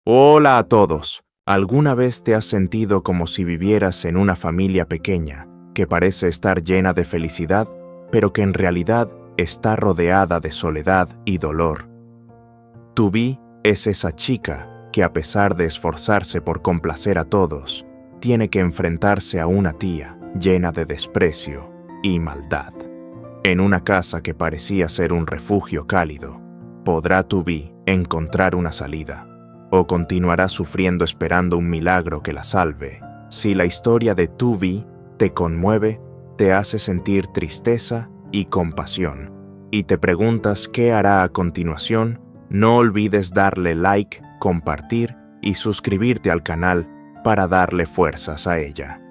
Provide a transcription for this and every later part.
Hola a todos. ¿Alguna vez te has sentido como si vivieras en una familia pequeña, que parece estar llena de felicidad, pero que en realidad está rodeada de soledad y dolor? Tubi es esa chica que, a pesar de esforzarse por complacer a todos, tiene que enfrentarse a una tía llena de desprecio y maldad. En una casa que parecía ser un refugio cálido, ¿podrá Tubi encontrar una salida? ¿O continuará sufriendo esperando un milagro que la salve? Si la historia de Tubi te conmueve, te hace sentir tristeza y compasión, y te preguntas qué hará a continuación, no olvides darle like, compartir y suscribirte al canal para darle fuerzas a ella.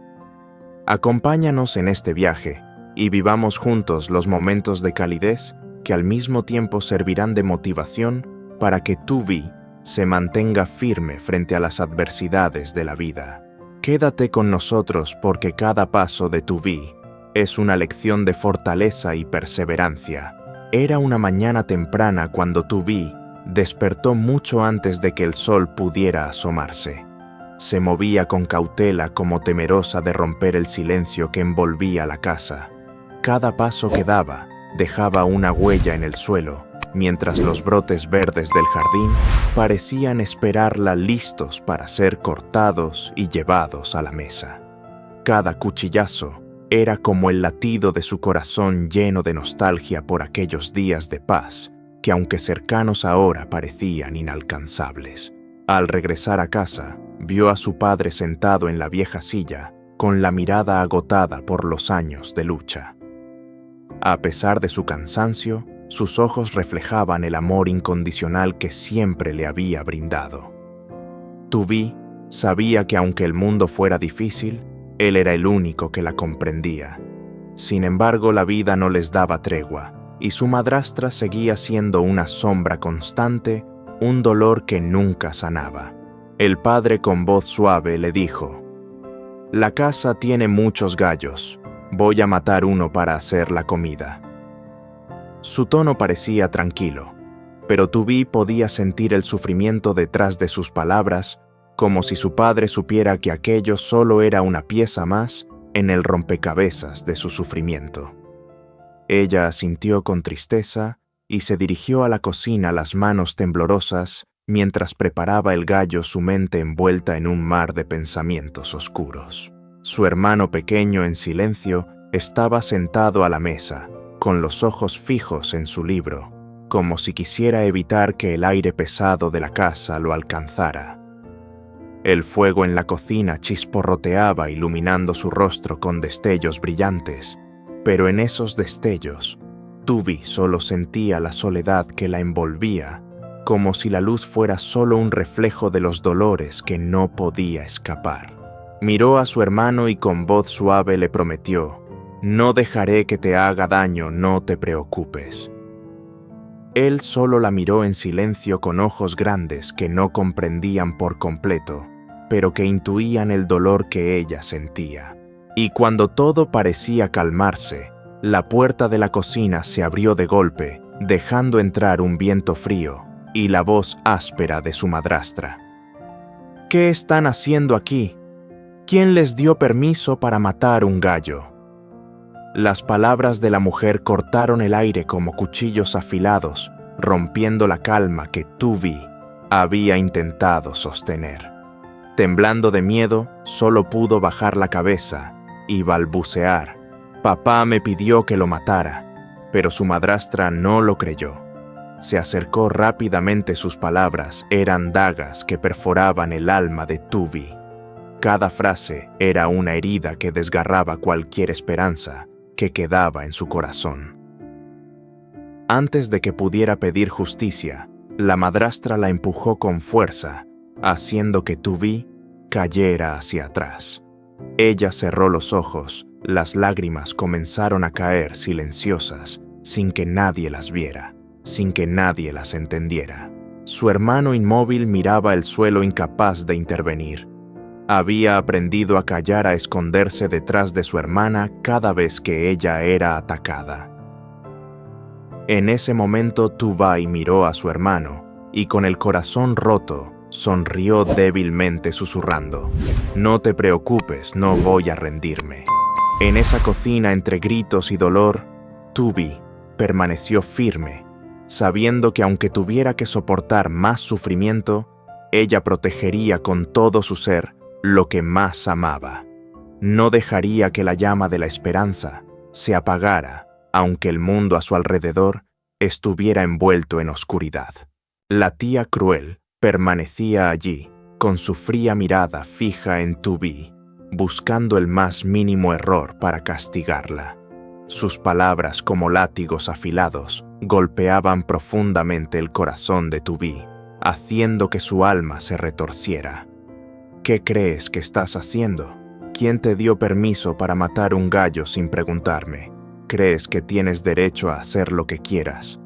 Acompáñanos en este viaje y vivamos juntos los momentos de calidez que al mismo tiempo servirán de motivación para que Tubi se mantenga firme frente a las adversidades de la vida. Quédate con nosotros porque cada paso de Tubi es una lección de fortaleza y perseverancia. Era una mañana temprana cuando Tubi despertó mucho antes de que el sol pudiera asomarse. Se movía con cautela como temerosa de romper el silencio que envolvía la casa. Cada paso que daba dejaba una huella en el suelo, mientras los brotes verdes del jardín parecían esperarla listos para ser cortados y llevados a la mesa. Cada cuchillazo era como el latido de su corazón lleno de nostalgia por aquellos días de paz que, aunque cercanos ahora, parecían inalcanzables. Al regresar a casa, vio a su padre sentado en la vieja silla, con la mirada agotada por los años de lucha. A pesar de su cansancio, sus ojos reflejaban el amor incondicional que siempre le había brindado. Tubi sabía que aunque el mundo fuera difícil, él era el único que la comprendía. Sin embargo, la vida no les daba tregua, y su madrastra seguía siendo una sombra constante, un dolor que nunca sanaba. El padre con voz suave le dijo: «La casa tiene muchos gallos. Voy a matar uno para hacer la comida». Su tono parecía tranquilo, pero Tubi podía sentir el sufrimiento detrás de sus palabras, como si su padre supiera que aquello solo era una pieza más en el rompecabezas de su sufrimiento. Ella asintió con tristeza y se dirigió a la cocina, las manos temblorosas, mientras preparaba el gallo, su mente envuelta en un mar de pensamientos oscuros. Su hermano pequeño, en silencio, estaba sentado a la mesa, con los ojos fijos en su libro, como si quisiera evitar que el aire pesado de la casa lo alcanzara. El fuego en la cocina chisporroteaba, iluminando su rostro con destellos brillantes, pero en esos destellos, Tubi solo sentía la soledad que la envolvía, como si la luz fuera solo un reflejo de los dolores que no podía escapar. Miró a su hermano y con voz suave le prometió: «No dejaré que te haga daño, no te preocupes». Él solo la miró en silencio con ojos grandes que no comprendían por completo, pero que intuían el dolor que ella sentía. Y cuando todo parecía calmarse, la puerta de la cocina se abrió de golpe, dejando entrar un viento frío y la voz áspera de su madrastra. «¿Qué están haciendo aquí? ¿Quién les dio permiso para matar un gallo?». Las palabras de la mujer cortaron el aire como cuchillos afilados, rompiendo la calma que Tubi había intentado sostener. Temblando de miedo, solo pudo bajar la cabeza y balbucear: «Papá me pidió que lo matara», pero su madrastra no lo creyó. Se acercó rápidamente. Sus palabras eran dagas que perforaban el alma de Tubi. Cada frase era una herida que desgarraba cualquier esperanza que quedaba en su corazón. Antes de que pudiera pedir justicia, la madrastra la empujó con fuerza, haciendo que Tubi cayera hacia atrás. Ella cerró los ojos, las lágrimas comenzaron a caer silenciosas, sin que nadie las viera, sin que nadie las entendiera. Su hermano inmóvil miraba el suelo, incapaz de intervenir. Había aprendido a callar, a esconderse detrás de su hermana cada vez que ella era atacada. En ese momento Tubi miró a su hermano y, con el corazón roto, sonrió débilmente susurrando: «No te preocupes, no voy a rendirme». En esa cocina entre gritos y dolor, Tubi permaneció firme, sabiendo que aunque tuviera que soportar más sufrimiento, ella protegería con todo su ser lo que más amaba. No dejaría que la llama de la esperanza se apagara, aunque el mundo a su alrededor estuviera envuelto en oscuridad. La tía cruel permanecía allí, con su fría mirada fija en Tubi, buscando el más mínimo error para castigarla. Sus palabras, como látigos afilados, golpeaban profundamente el corazón de Tubi, haciendo que su alma se retorciera. ¿Qué crees que estás haciendo? ¿Quién te dio permiso para matar un gallo sin preguntarme? ¿Crees que tienes derecho a hacer lo que quieras?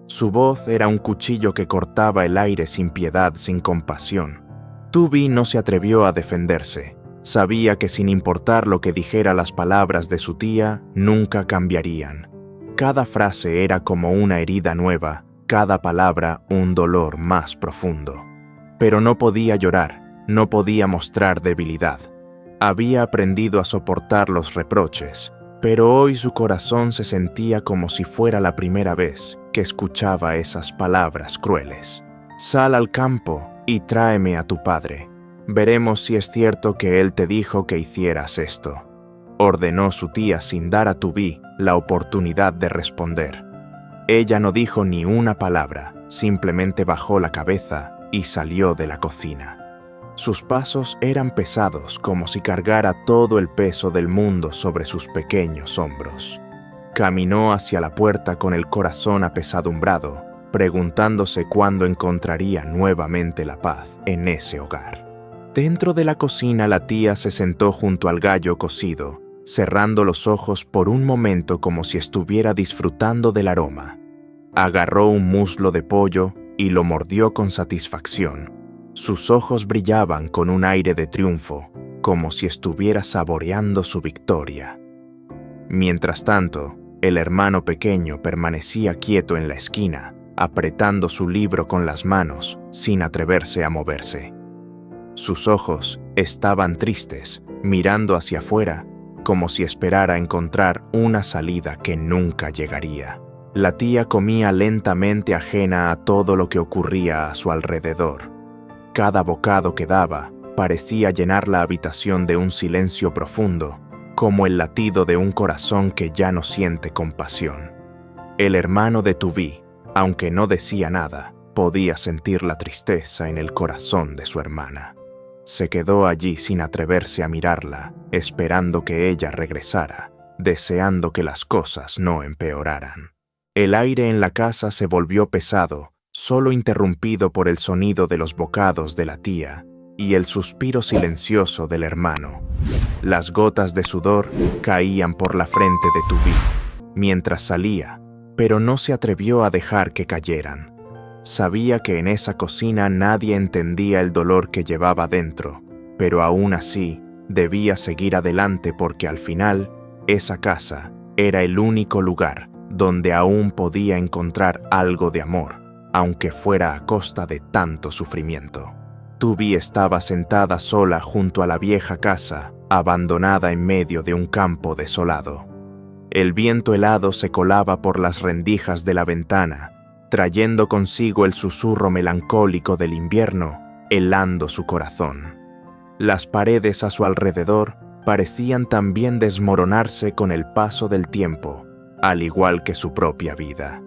Su voz era un cuchillo que cortaba el aire sin piedad, sin compasión. Tubi no se atrevió a defenderse. Sabía que sin importar lo que dijera, las palabras de su tía nunca cambiarían. Cada frase era como una herida nueva, cada palabra un dolor más profundo. Pero no podía llorar, no podía mostrar debilidad. Había aprendido a soportar los reproches, pero hoy su corazón se sentía como si fuera la primera vez que escuchaba esas palabras crueles. «Sal al campo y tráeme a tu padre. Veremos si es cierto que él te dijo que hicieras esto», ordenó su tía sin dar a Tubi la oportunidad de responder. Ella no dijo ni una palabra, simplemente bajó la cabeza y salió de la cocina. Sus pasos eran pesados, como si cargara todo el peso del mundo sobre sus pequeños hombros. Caminó hacia la puerta con el corazón apesadumbrado, preguntándose cuándo encontraría nuevamente la paz en ese hogar. Dentro de la cocina, la tía se sentó junto al gallo cocido, cerrando los ojos por un momento como si estuviera disfrutando del aroma. Agarró un muslo de pollo y lo mordió con satisfacción. Sus ojos brillaban con un aire de triunfo, como si estuviera saboreando su victoria. Mientras tanto, el hermano pequeño permanecía quieto en la esquina, apretando su libro con las manos, sin atreverse a moverse. Sus ojos estaban tristes, mirando hacia afuera, como si esperara encontrar una salida que nunca llegaría. La tía comía lentamente, ajena a todo lo que ocurría a su alrededor. Cada bocado que daba parecía llenar la habitación de un silencio profundo, como el latido de un corazón que ya no siente compasión. El hermano de Tubi, aunque no decía nada, podía sentir la tristeza en el corazón de su hermana. Se quedó allí sin atreverse a mirarla, esperando que ella regresara, deseando que las cosas no empeoraran. El aire en la casa se volvió pesado, solo interrumpido por el sonido de los bocados de la tía y el suspiro silencioso del hermano. Las gotas de sudor caían por la frente de Tubi mientras salía, pero no se atrevió a dejar que cayeran. Sabía que en esa cocina nadie entendía el dolor que llevaba dentro, pero aún así debía seguir adelante porque al final esa casa era el único lugar donde aún podía encontrar algo de amor, aunque fuera a costa de tanto sufrimiento. Tubi estaba sentada sola junto a la vieja casa, abandonada en medio de un campo desolado. El viento helado se colaba por las rendijas de la ventana, trayendo consigo el susurro melancólico del invierno, helando su corazón. Las paredes a su alrededor parecían también desmoronarse con el paso del tiempo, al igual que su propia vida.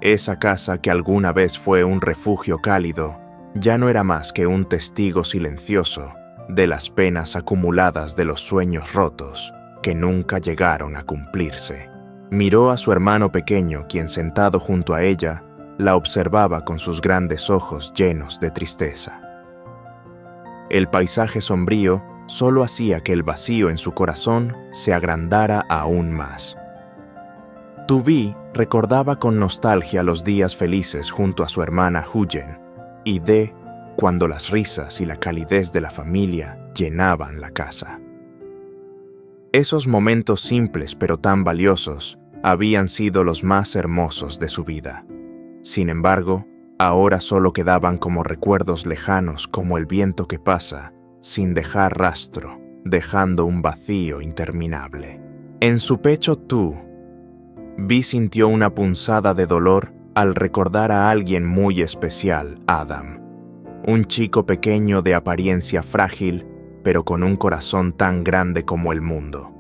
Esa casa que alguna vez fue un refugio cálido, ya no era más que un testigo silencioso de las penas acumuladas de los sueños rotos que nunca llegaron a cumplirse. Miró a su hermano pequeño, quien sentado junto a ella, la observaba con sus grandes ojos llenos de tristeza. El paisaje sombrío solo hacía que el vacío en su corazón se agrandara aún más. Tubi recordaba con nostalgia los días felices junto a su hermana Huyen y cuando las risas y la calidez de la familia llenaban la casa. Esos momentos simples pero tan valiosos habían sido los más hermosos de su vida. Sin embargo, ahora solo quedaban como recuerdos lejanos, como el viento que pasa, sin dejar rastro, dejando un vacío interminable. En su pecho Vi sintió una punzada de dolor al recordar a alguien muy especial, Adam. Un chico pequeño de apariencia frágil, pero con un corazón tan grande como el mundo.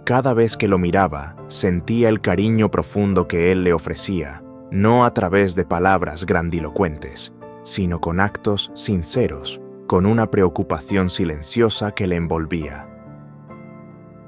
Cada vez que lo miraba, sentía el cariño profundo que él le ofrecía, no a través de palabras grandilocuentes, sino con actos sinceros, con una preocupación silenciosa que le envolvía.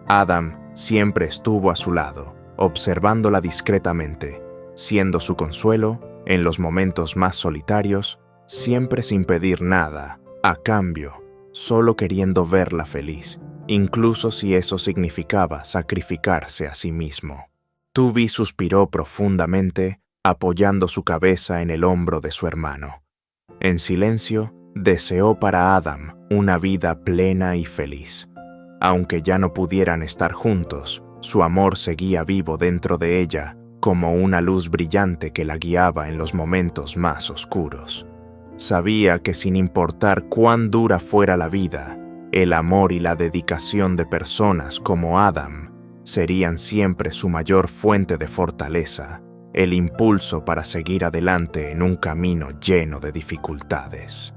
Adam siempre estuvo a su lado, observándola discretamente, siendo su consuelo en los momentos más solitarios, siempre sin pedir nada, a cambio, solo queriendo verla feliz, incluso si eso significaba sacrificarse a sí mismo. Tubi suspiró profundamente, apoyando su cabeza en el hombro de su hermano. En silencio, deseó para Adam una vida plena y feliz. Aunque ya no pudieran estar juntos, su amor seguía vivo dentro de ella, como una luz brillante que la guiaba en los momentos más oscuros. Sabía que sin importar cuán dura fuera la vida, el amor y la dedicación de personas como Adam serían siempre su mayor fuente de fortaleza, el impulso para seguir adelante en un camino lleno de dificultades.